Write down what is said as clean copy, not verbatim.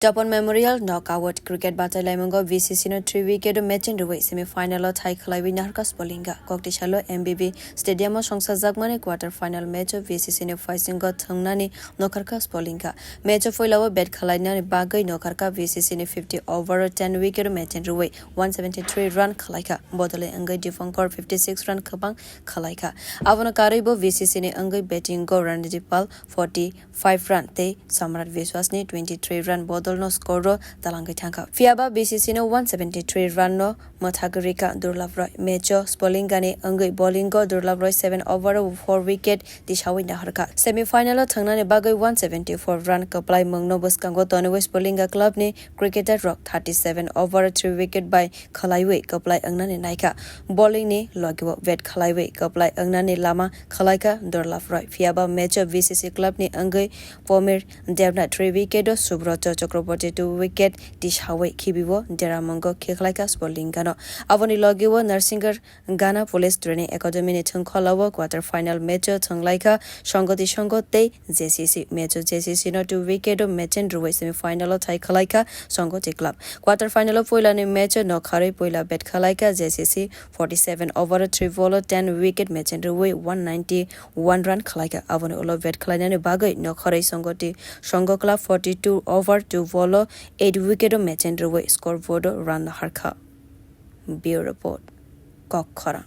Topon Memorial Knockout Cricket Battle Limongo VCC no 3 wicket match in the way semi-finalo Thai khwlaikha Sphulinga Koktishalo MBB Stadium Songsajak quarter final match of VCC no facing got Thangnani Nokarka Sphulinga match of Foilawa bet khwlaina Bagai Nokarka VCC no 50 over 10 wicket match in the way 173 run khwlaikha Bodole Angai Difankor 56 run Kabang khwlaikha Avona Karibo VCC no Angai betting go run Dipal 45 run Te Samrat Viswasni 23 run Bodol no score Talangai Tanka Fiaba BCC no 173 run no Mathagarika Durlavroy Mecho Sphulinga ne Angai bowling go Durlavroy 7 over 4 wicket Dishawi Naharka semi-final Thangna ne Bagai 174 run Kaplai Mangno Buskango Tonewe Sphulinga club ne cricketer rock 37 over 3 wicket by Khwlaiwe Kaplai Angna ne Naika bowling ne Logiwo vet Khwlaiwe Kaplai Angna ne Lama Khwlaikha Durlavroy Fiaba Mecho VCC club ne Angai Pomir Devna 3 wicket Subroto Chakraborty 2 wicket Dishawe Kibiwo Deramongo khwlaikha Sphulinga no Avoni Logiwo Narsinger Ghana Police Training Academy ne Thangkholawo quarter final match Khwlaikha Sanghati Sphulinga JCC match JCC no 2 wicket match in Ruwe semi final Thai khwlaikha Sanghati club quarter final poila ne match no khare poila bet khwlaikha JCC 47 over 3 ball 10 wicket match in Ruwe 191 run khwlaikha Avoni olo bet khwlaina ne bagai no khare Sanghati Sangho club 42 over 2 ball 8 wicket match in Ruwe scoreboard run harkha Bureau report Kokhara